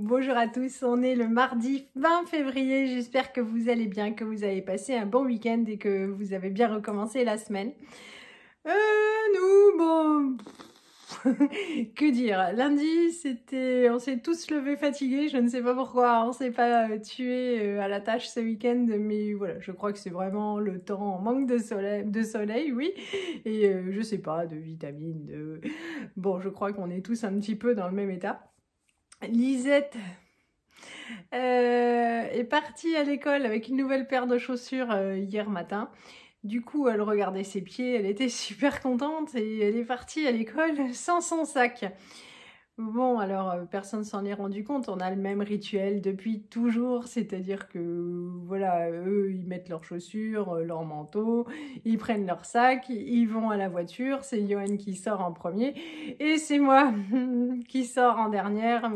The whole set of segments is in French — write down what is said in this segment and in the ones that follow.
Bonjour à tous, on est le mardi 20 février, j'espère que vous allez bien, que vous avez passé un bon week-end et que vous avez bien recommencé la semaine. Nous, bon, que dire, lundi on s'est tous levés fatigués, je ne sais pas pourquoi, on s'est pas tué à la tâche ce week-end, mais voilà, je crois que c'est vraiment le temps en manque de soleil, oui, et je sais pas, de vitamines, bon, je crois qu'on est tous un petit peu dans le même état. Lisette est partie à l'école avec une nouvelle paire de chaussures hier matin. Du coup, elle regardait ses pieds, elle était super contente et elle est partie à l'école sans son sac. Bon, alors, personne s'en est rendu compte, on a le même rituel depuis toujours, c'est-à-dire que, voilà, eux, ils mettent leurs chaussures, leur manteau, ils prennent leur sac, ils vont à la voiture, c'est Johan qui sort en premier, et c'est moi qui sors en dernière,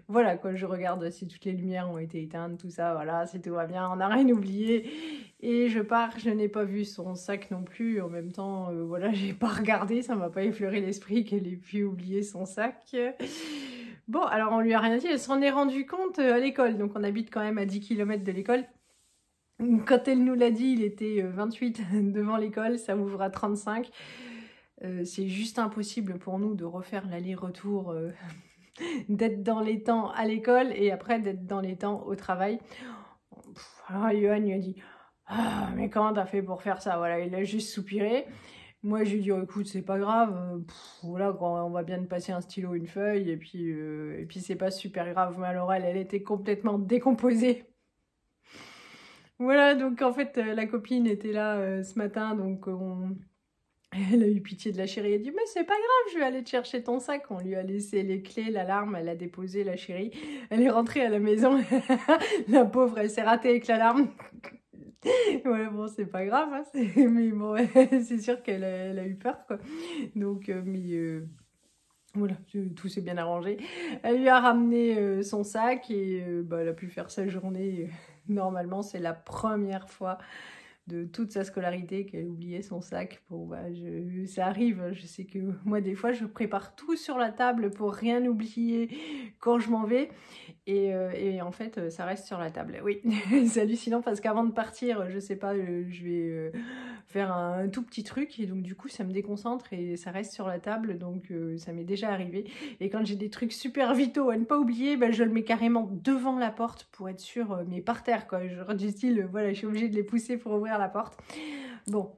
voilà, quoi, je regarde si toutes les lumières ont été éteintes, tout ça, voilà, si tout va bien, on n'a rien oublié, et je pars, je n'ai pas vu son sac non plus, en même temps, voilà, j'ai pas regardé, ça m'a pas effleuré l'esprit qu'elle ait pu oublier son sac. Bon, alors on lui a rien dit, elle s'en est rendue compte à l'école, donc on habite quand même à 10 km de l'école. Quand elle nous l'a dit, il était 28 devant l'école, ça ouvre à 35. C'est juste impossible pour nous de refaire l'aller-retour, d'être dans les temps à l'école et après d'être dans les temps au travail. Alors Johan lui a dit « Ah, mais comment t'as fait pour faire ça ?» Voilà, il a juste soupiré. Moi, je lui ai dit, oh, écoute, c'est pas grave, voilà, on va bien te passer un stylo, une feuille, et puis c'est pas super grave. Mais alors, elle était complètement décomposée. Voilà, donc en fait, la copine était là ce matin, donc elle a eu pitié de la chérie. Elle a dit, mais c'est pas grave, je vais aller te chercher ton sac. On lui a laissé les clés, l'alarme, elle a déposé la chérie. Elle est rentrée à la maison. La pauvre, elle s'est ratée avec l'alarme. Ouais, bon, c'est pas grave, hein, mais bon, c'est sûr qu'elle a eu peur, quoi. Donc, voilà, tout s'est bien arrangé. Elle lui a ramené son sac et bah, elle a pu faire sa journée. Normalement, c'est la première fois de toute sa scolarité qu'elle oubliait son sac. Bon, bah, ça arrive, je sais que moi, des fois, je prépare tout sur la table pour rien oublier quand je m'en vais. Et en fait, ça reste sur la table. Oui, c'est hallucinant parce qu'avant de partir, je sais pas, je vais faire un tout petit truc et donc du coup, ça me déconcentre et ça reste sur la table. Donc, ça m'est déjà arrivé. Et quand j'ai des trucs super vitaux à ne pas oublier, ben, je le mets carrément devant la porte pour être sûr, mais par terre, quoi. Genre du style, voilà, je suis obligée de les pousser pour ouvrir la porte. Bon,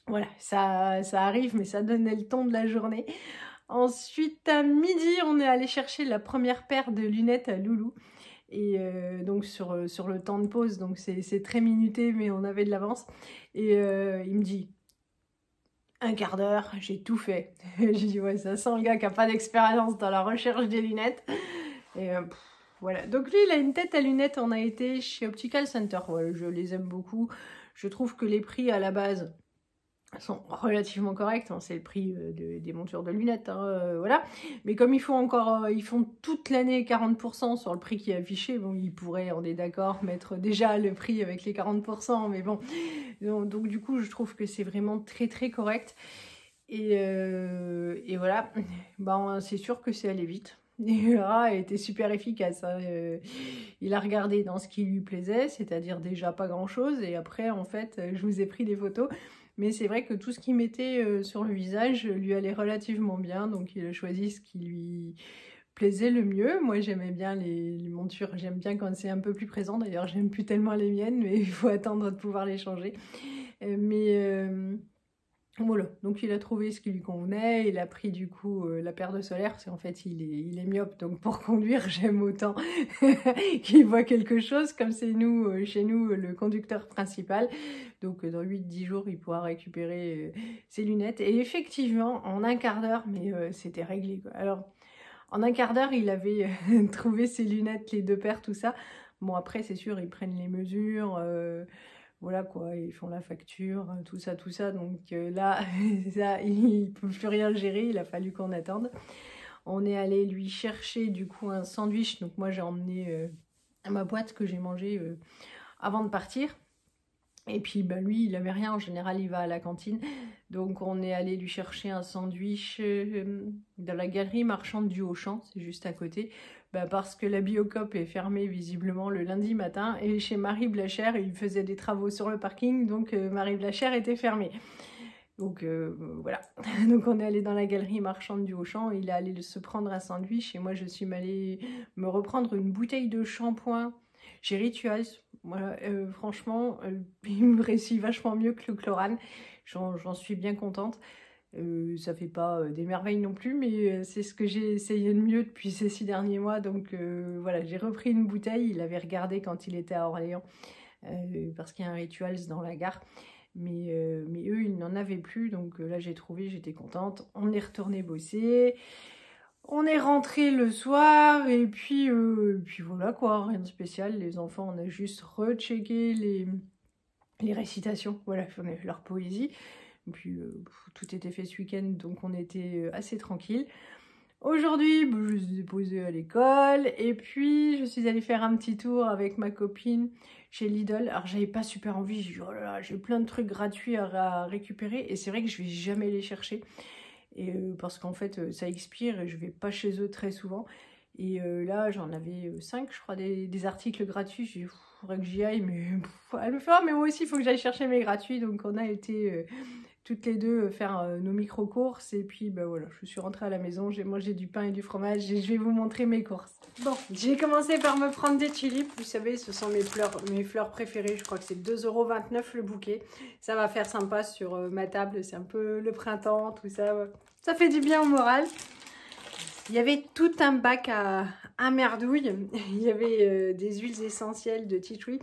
voilà, ça arrive, mais ça donnait le ton de la journée. Ensuite, à midi, on est allé chercher la première paire de lunettes à Loulou. Et donc sur le temps de pause, donc c'est très minuté, mais on avait de l'avance. Et il me dit, un quart d'heure, j'ai tout fait. J'ai dit, ouais, ça sent le gars qui n'a pas d'expérience dans la recherche des lunettes. Et voilà. Donc lui, il a une tête à lunettes. On a été chez Optical Center. Ouais, je les aime beaucoup. Je trouve que les prix à la base sont relativement corrects, hein, c'est le prix des montures de lunettes, hein, voilà. Mais comme ils font toute l'année 40% sur le prix qui est affiché, bon, ils pourraient, on est d'accord, mettre déjà le prix avec les 40%, mais bon. Donc du coup, je trouve que c'est vraiment très très correct. Et voilà, ben, c'est sûr que c'est allé vite. Et a été super efficace, hein. Il a regardé dans ce qui lui plaisait, c'est-à-dire déjà pas grand-chose, et après, en fait, je vous ai pris des photos. Mais c'est vrai que tout ce qu'il mettait sur le visage lui allait relativement bien, donc il a choisi ce qui lui plaisait le mieux. Moi, j'aimais bien les montures, j'aime bien quand c'est un peu plus présent. D'ailleurs, j'aime plus tellement les miennes, mais il faut attendre de pouvoir les changer. Voilà, donc il a trouvé ce qui lui convenait, il a pris du coup la paire de solaire, parce qu'en fait il est myope, donc pour conduire j'aime autant qu'il voit quelque chose, comme c'est chez nous le conducteur principal, donc dans 8-10 jours il pourra récupérer ses lunettes, et effectivement en un quart d'heure, mais c'était réglé, quoi. Alors en un quart d'heure il avait trouvé ses lunettes, les deux paires, tout ça. Bon, après c'est sûr, ils prennent les mesures, voilà quoi, ils font la facture, tout ça. Donc là, ça, il ne peut plus rien gérer, il a fallu qu'on attende. On est allé lui chercher du coup un sandwich. Donc moi j'ai emmené ma boîte que j'ai mangée avant de partir. Et puis bah, lui, il avait rien, en général il va à la cantine. Donc on est allé lui chercher un sandwich dans la galerie marchande du Auchan, c'est juste à côté. Bah, parce que la Biocoop est fermée visiblement le lundi matin. Et chez Marie Blachère, il faisait des travaux sur le parking, donc Marie Blachère était fermée. Donc voilà, donc on est allé dans la galerie marchande du Auchan, il est allé se prendre un sandwich et moi je suis allée me reprendre une bouteille de shampoing chez Rituals. Voilà, franchement, il me réussit vachement mieux que le Chlorane, j'en suis bien contente. Ça fait pas des merveilles non plus, mais c'est ce que j'ai essayé de mieux depuis ces 6 derniers mois. Donc voilà, j'ai repris une bouteille, il avait regardé quand il était à Orléans, parce qu'il y a un Rituals dans la gare. Mais eux, ils n'en avaient plus, donc là j'ai trouvé, j'étais contente. On est retourné bosser, on est rentré le soir, et puis voilà quoi, rien de spécial. Les enfants, on a juste rechecké les récitations, voilà, leur poésie. Et puis tout était fait ce week-end, donc on était assez tranquille. Aujourd'hui, je suis déposée à l'école et puis je suis allée faire un petit tour avec ma copine chez Lidl. Alors j'avais pas super envie, j'ai dit oh là là, j'ai plein de trucs gratuits à récupérer et c'est vrai que je vais jamais les chercher. Et parce qu'en fait ça expire et je vais pas chez eux très souvent. Et là j'en avais 5 je crois des articles gratuits. J'ai dit faudrait que j'y aille, mais elle me fait oh, mais moi aussi il faut que j'aille chercher mes gratuits. Donc on a été toutes les deux faire nos micro-courses et puis bah voilà, je suis rentrée à la maison, j'ai mangé du pain et du fromage et je vais vous montrer mes courses. Bon, j'ai commencé par me prendre des tulipes, vous savez, ce sont mes fleurs préférées, je crois que c'est 2,29 € le bouquet. Ça va faire sympa sur ma table, c'est un peu le printemps, tout ça, ouais. Ça fait du bien au moral. Il y avait tout un bac à merdouille, il y avait des huiles essentielles de tea tree.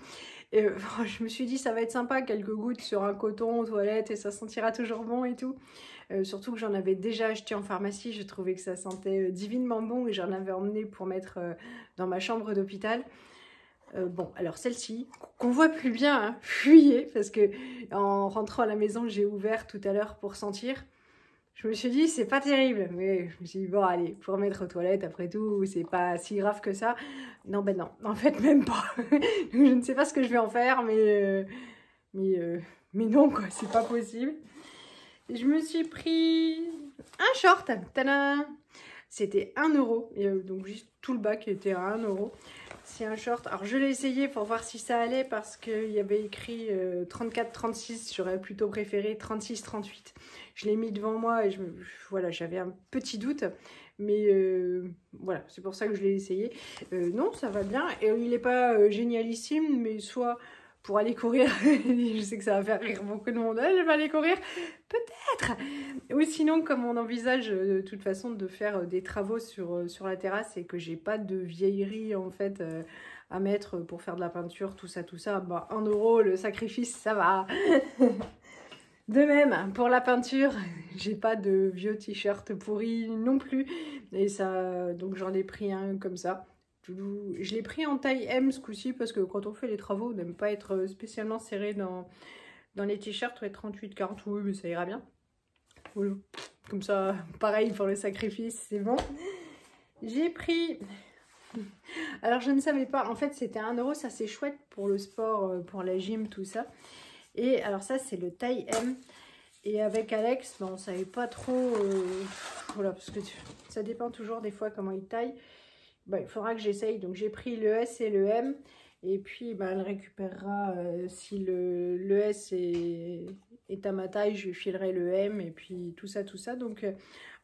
Et je me suis dit ça va être sympa, quelques gouttes sur un coton aux toilettes et ça sentira toujours bon et tout. Surtout que j'en avais déjà acheté en pharmacie, je trouvais que ça sentait divinement bon et j'en avais emmené pour mettre dans ma chambre d'hôpital. Bon, alors celle-ci, qu'on voit plus bien, hein, fuyez, parce que en rentrant à la maison, j'ai ouvert tout à l'heure pour sentir. Je me suis dit, c'est pas terrible, mais je me suis dit, bon, allez, pour remettre aux toilettes, après tout, c'est pas si grave que ça. Non, ben non, en fait, même pas. Je ne sais pas ce que je vais en faire, mais non, quoi, c'est pas possible. Je me suis pris un short, tadam. C'était 1 €, et donc juste tout le bac était à 1 €. C'est un short, alors je l'ai essayé pour voir si ça allait parce qu'il y avait écrit 34-36, j'aurais plutôt préféré 36-38. Je l'ai mis devant moi et voilà, j'avais un petit doute, mais voilà, c'est pour ça que je l'ai essayé. Non, ça va bien, et il n'est pas génialissime, mais soit pour aller courir, je sais que ça va faire rire beaucoup de monde, elle va aller courir, peut-être. Ou sinon, comme on envisage de toute façon de faire des travaux sur la terrasse et que j'ai pas de vieillerie en fait à mettre pour faire de la peinture, tout ça, bah 1 €, le sacrifice, ça va. De même, pour la peinture, j'ai pas de vieux t-shirt pourris non plus. Et ça, donc j'en ai pris un comme ça. Je l'ai pris en taille M ce coup-ci parce que quand on fait les travaux, on n'aime pas être spécialement serré dans les t-shirts. Ouais, 38-40, oui, mais ça ira bien. Voilà. Comme ça, pareil pour le sacrifice, c'est bon. J'ai pris... Alors je ne savais pas, en fait c'était 1 €, ça c'est chouette pour le sport, pour la gym, tout ça. Et alors ça c'est le taille M. Et avec Alex, ben, on ne savait pas trop, voilà, parce que ça dépend toujours des fois comment il taille. Ben, il faudra que j'essaye, donc j'ai pris le S et le M. Et puis ben, elle récupérera, si le S est à ma taille, je lui filerai le M et puis tout ça. Donc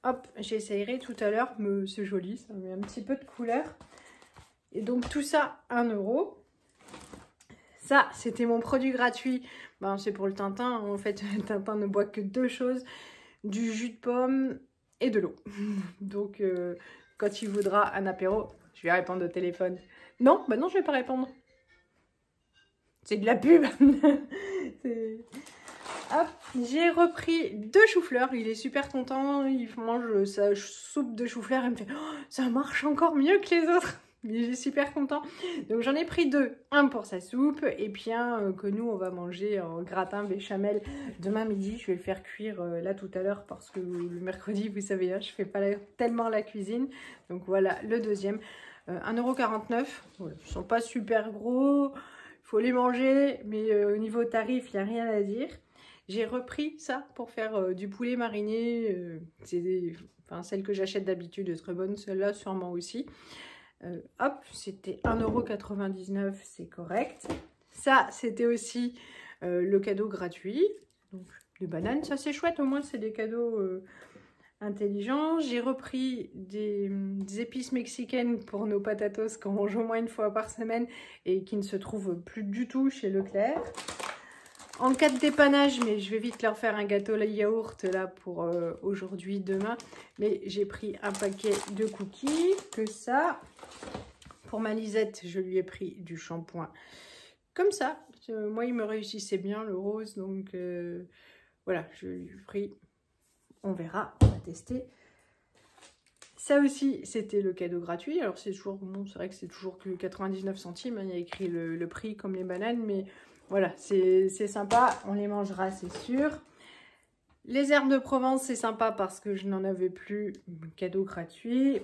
hop, j'essayerai tout à l'heure, c'est joli, ça met un petit peu de couleur. Et donc tout ça, 1 €. Ça, c'était mon produit gratuit. Ben, c'est pour le Tintin. En fait, Tintin ne boit que 2 choses, du jus de pomme et de l'eau. Donc, quand il voudra un apéro, je vais répondre au téléphone. Non, bah non, je vais pas répondre. C'est de la pub. Hop, j'ai repris 2 choux-fleurs. Il est super content. Il mange sa soupe de choux-fleurs. Il me fait oh, ça marche encore mieux que les autres. Il est super content. Donc j'en ai pris 2. Un pour sa soupe et puis un que nous on va manger en gratin béchamel demain midi. Je vais le faire cuire là tout à l'heure parce que le mercredi, vous savez, hein, je fais pas tellement la cuisine. Donc voilà le deuxième. 1,49 €. Voilà, ils sont pas super gros. faut les manger, mais au niveau tarif, il n'y a rien à dire. J'ai repris ça pour faire du poulet mariné. Enfin, celle que j'achète d'habitude est très bonne, celle-là sûrement aussi. Hop, c'était 1,99 €, c'est correct. Ça, c'était aussi le cadeau gratuit. Donc, des bananes, ça c'est chouette, au moins c'est des cadeaux intelligents. J'ai repris des épices mexicaines pour nos patatos qu'on mange au moins une fois par semaine et qui ne se trouvent plus du tout chez Leclerc. En cas de dépannage, mais je vais vite leur faire un gâteau yaourt là pour aujourd'hui, demain. Mais j'ai pris un paquet de cookies, que ça. Pour ma Lisette, je lui ai pris du shampoing comme ça. Moi, il me réussissait bien le rose, donc voilà, je lui ai pris. On verra, on va tester. Ça aussi, c'était le cadeau gratuit. Alors c'est toujours, bon, c'est vrai que c'est toujours que 99 centimes. Hein, il y a écrit le prix comme les bananes, mais voilà, c'est sympa, on les mangera, c'est sûr. Les herbes de Provence, c'est sympa parce que je n'en avais plus. Cadeau gratuit.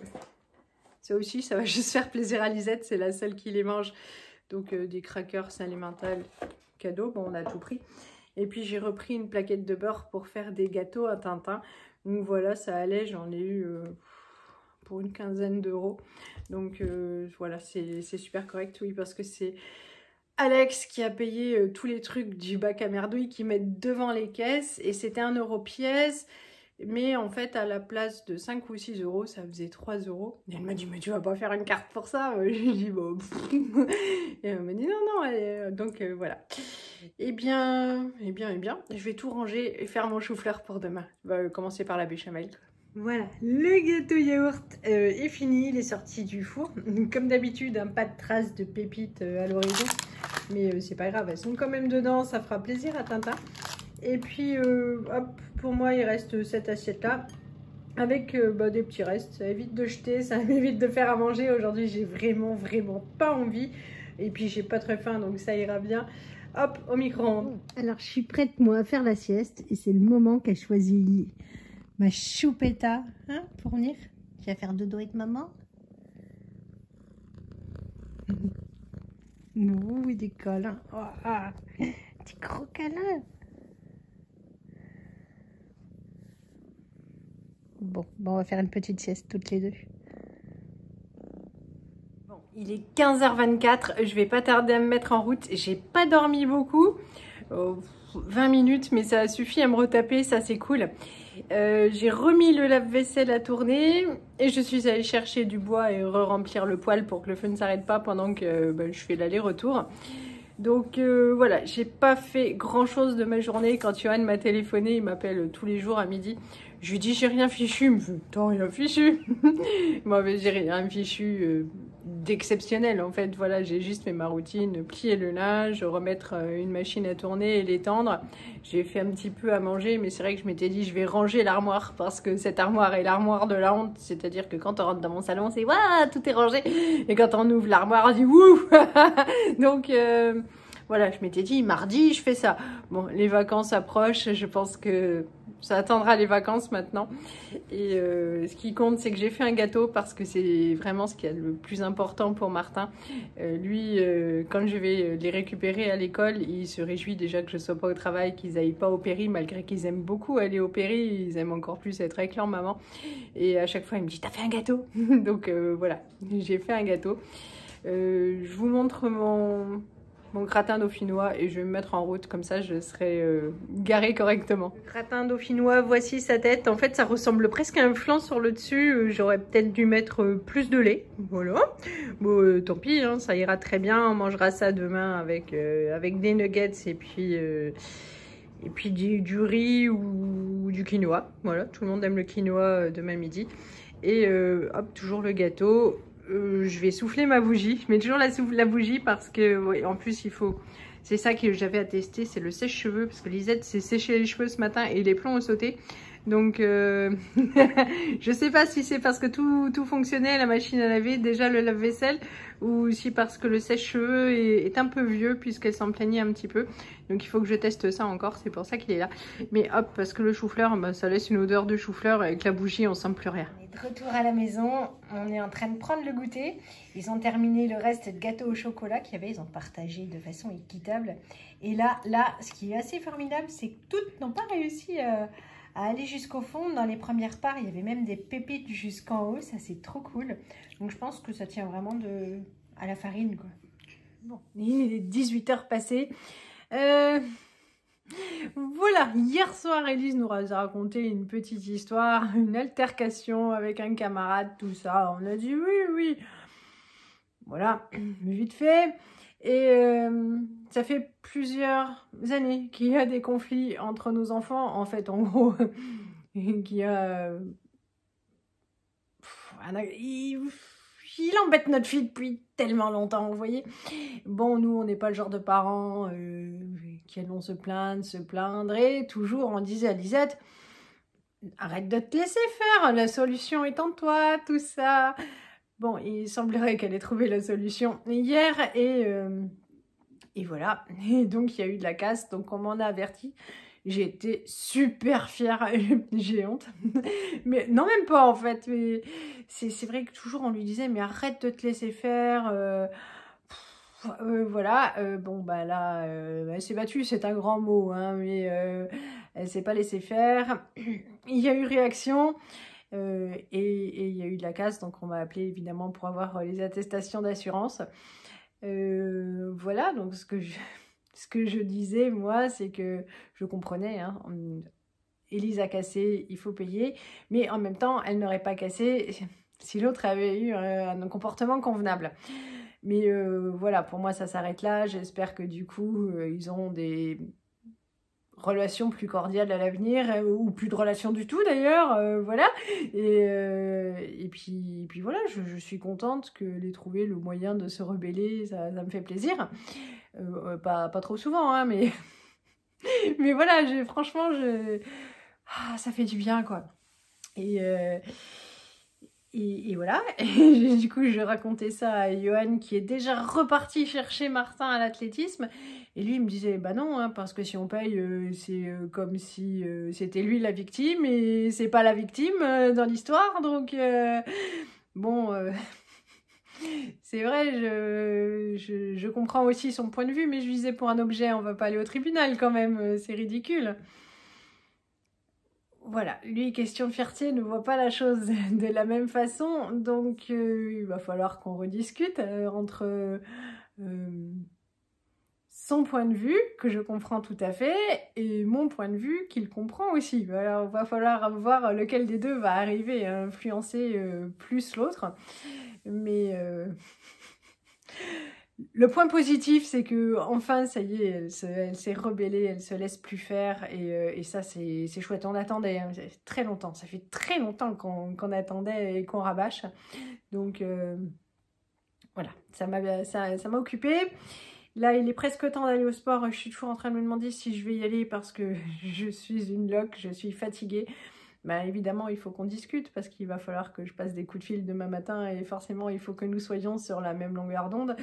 Ça aussi, ça va juste faire plaisir à Lisette, c'est la seule qui les mange. Donc des crackers Saint-Lémental, cadeau, bon, on a tout pris. Et puis j'ai repris une plaquette de beurre pour faire des gâteaux à Tintin. Donc voilà, ça allait, j'en ai eu pour une quinzaine d'euros. Donc voilà, c'est super correct, oui, parce que c'est Alex qui a payé tous les trucs du bac à merdouille qu'ils mettent devant les caisses. Et c'était 1 € pièce. Mais en fait, à la place de 5 ou 6 €, ça faisait 3 €. Et elle m'a dit, mais tu vas pas faire une carte pour ça? J'ai dit, bon. Et elle m'a dit, non, non. Allez. Donc voilà. Eh bien, je vais tout ranger et faire mon chou-fleur pour demain. On va commencer par la béchamel. Voilà, le gâteau yaourt est fini, il est sorti du four. Comme d'habitude, pas de traces de pépites à l'horizon. Mais c'est pas grave, elles sont quand même dedans, ça fera plaisir à Tintin. Et puis, hop, pour moi, il reste cette assiette-là. Avec des petits restes, ça évite de jeter, ça m'évite de faire à manger. Aujourd'hui, j'ai vraiment pas envie. Et puis, j'ai pas très faim, donc ça ira bien. Hop, au micro-ondes. Alors, je suis prête, moi, à faire la sieste. Et c'est le moment qu'a choisi ma choupetta, hein, pour venir. Tu vas faire dodo avec maman. Oui, des câlins. Oh, ah, des gros câlins. Bon, on va faire une petite sieste toutes les deux. Bon, il est 15h24, je vais pas tarder à me mettre en route. J'ai pas dormi beaucoup, 20 minutes, mais ça a suffi à me retaper, ça c'est cool. J'ai remis le lave-vaisselle à tourner et je suis allée chercher du bois et re-remplir le poêle pour que le feu ne s'arrête pas pendant que je fais l'aller-retour. Donc voilà, j'ai pas fait grand chose de ma journée. Quand Johan m'a téléphoné, il m'appelle tous les jours à midi. Je lui dis j'ai rien fichu, il me fait t'as rien fichu. Moi j'ai rien fichu d'exceptionnel en fait. Voilà, j'ai juste fait ma routine, plier le linge, remettre une machine à tourner et l'étendre. J'ai fait un petit peu à manger, mais c'est vrai que je m'étais dit je vais ranger l'armoire parce que cette armoire est l'armoire de la honte. C'est-à-dire que quand on rentre dans mon salon, c'est waouh, tout est rangé. Et quand on ouvre l'armoire, on dit wouh. Donc voilà, je m'étais dit mardi, je fais ça. Bon, les vacances approchent, je pense que ça attendra les vacances maintenant. Et ce qui compte, c'est que j'ai fait un gâteau parce que c'est vraiment ce qui est le plus important pour Martin. Lui, quand je vais les récupérer à l'école, il se réjouit déjà que je ne sois pas au travail, qu'ils n'aillent pas au péri, malgré qu'ils aiment beaucoup aller au péri. Ils aiment encore plus être avec leur maman. Et à chaque fois, il me dit « T'as fait un gâteau ?» Donc voilà, j'ai fait un gâteau. Je vous montre mon gratin dauphinois et je vais me mettre en route, comme ça je serai garée correctement. Le gratin dauphinois, voici sa tête. En fait ça ressemble presque à un flan sur le dessus. J'aurais peut-être dû mettre plus de lait. Voilà. Bon tant pis, hein, ça ira très bien. On mangera ça demain avec des nuggets et puis du riz ou du quinoa. Voilà, tout le monde aime le quinoa demain midi. Et hop, toujours le gâteau. Je vais souffler ma bougie. Je mets toujours la bougie parce que, ouais, en plus, il faut... C'est ça que j'avais à tester, c'est le sèche-cheveux. Parce que Lisette s'est séché les cheveux ce matin et les plombs ont sauté. Donc, je sais pas si c'est parce que tout fonctionnait, la machine à laver, déjà le lave-vaisselle, ou si parce que le sèche-cheveux est un peu vieux, puisqu'elle s'en plaignait un petit peu. Donc, il faut que je teste ça encore, c'est pour ça qu'il est là. Mais hop, parce que le chou-fleur, bah, ça laisse une odeur de chou-fleur, avec la bougie, on sent plus rien. On est de retour à la maison, on est en train de prendre le goûter. Ils ont terminé le reste de gâteau au chocolat qu'il y avait, ils ont partagé de façon équitable. Et là, ce qui est assez formidable, c'est que toutes n'ont pas réussi à aller jusqu'au fond. Dans les premières parts, il y avait même des pépites jusqu'en haut. Ça, c'est trop cool. Donc, je pense que ça tient vraiment à la farine, quoi. Bon, il est 18 h passées. Voilà, hier soir, Élise nous a raconté une petite histoire, une altercation avec un camarade, tout ça. On a dit oui. Voilà, vite fait. Et ça fait plusieurs années qu'il y a des conflits entre nos enfants. En fait, en gros, qu'il y a... Il embête notre fille depuis tellement longtemps, vous voyez. Bon, nous, on n'est pas le genre de parents qui allons se plaindre. Et toujours, on disait à Lisette, arrête de te laisser faire, la solution est en toi, tout ça. Bon, il semblerait qu'elle ait trouvé la solution hier et voilà. Et donc, il y a eu de la casse, donc on m'en a averti. J'ai été super fière, j'ai honte. Mais non, même pas en fait. Mais c'est vrai que toujours on lui disait, mais arrête de te laisser faire. Voilà. Bon, bah là, elle s'est battue, c'est un grand mot, hein, mais elle s'est pas laissée faire. Il y a eu réaction. Et il y a eu de la casse, donc on m'a appelé évidemment pour avoir les attestations d'assurance. Voilà, donc ce que je disais, moi, c'est que je comprenais, hein, Élise a cassé, il faut payer, mais en même temps, elle n'aurait pas cassé si l'autre avait eu un comportement convenable. Mais voilà, pour moi, ça s'arrête là. J'espère que du coup, ils auront des relations plus cordiales à l'avenir, ou plus de relations du tout d'ailleurs, voilà. Et puis voilà, je suis contente qu'elle ait trouvé le moyen de se rebeller, ça me fait plaisir. Pas trop souvent, hein, mais mais voilà, franchement, ça fait du bien, quoi. Et voilà, et du coup je racontais ça à Johan qui est déjà reparti chercher Martin à l'athlétisme, et lui il me disait bah non, hein, parce que si on paye c'est comme si c'était lui la victime, et c'est pas la victime dans l'histoire, donc bon c'est vrai, je comprends aussi son point de vue, mais je disais pour un objet on va pas aller au tribunal quand même, c'est ridicule. Voilà, lui, question de fierté, ne voit pas la chose de la même façon, donc il va falloir qu'on rediscute entre son point de vue, que je comprends tout à fait, et mon point de vue, qu'il comprend aussi. Alors, il va falloir voir lequel des deux va arriver à influencer plus l'autre, mais... Le point positif, c'est que enfin, ça y est, elle s'est rebellée, elle se laisse plus faire, et ça, c'est chouette. On attendait, hein, très longtemps, ça fait très longtemps qu'on attendait et qu'on rabâche. Donc voilà, ça m'a occupée. Là, il est presque temps d'aller au sport. Je suis toujours en train de me demander si je vais y aller parce que je suis une loque, je suis fatiguée. Bah, évidemment, il faut qu'on discute parce qu'il va falloir que je passe des coups de fil demain matin et forcément, il faut que nous soyons sur la même longueur d'onde.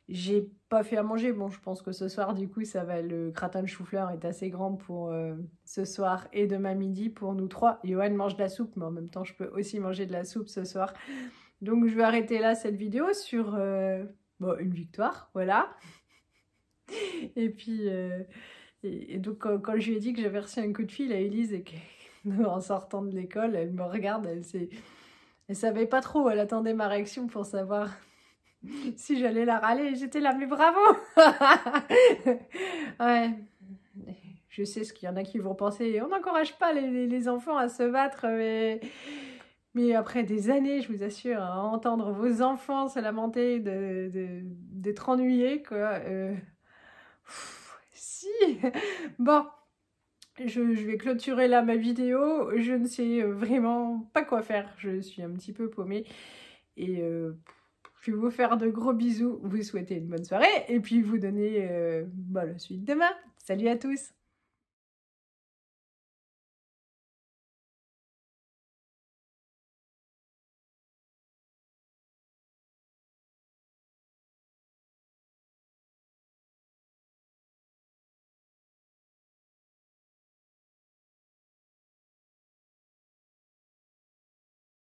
J'ai pas fait à manger. Bon, je pense que ce soir, du coup, le gratin de chou-fleur est assez grand pour ce soir et demain midi pour nous trois. Johan mange de la soupe, mais en même temps, je peux aussi manger de la soupe ce soir. Donc, je vais arrêter là cette vidéo sur une victoire, voilà. Et puis, et donc, quand je lui ai dit que j'avais reçu un coup de fil à Élise et qu'en sortant de l'école, elle me regarde, elle savait pas trop, elle attendait ma réaction pour savoir si j'allais la râler. J'étais là, mais bravo. Ouais, je sais ce qu'il y en a qui vont penser. On n'encourage pas les enfants à se battre, mais après des années, je vous assure, à entendre vos enfants se lamenter d'être ennuyés, quoi. Si. Bon, je vais clôturer là ma vidéo. Je ne sais vraiment pas quoi faire. Je suis un petit peu paumée. Et je vais vous faire de gros bisous. Vous souhaiter une bonne soirée. Et puis vous donner la suite demain. Salut à tous.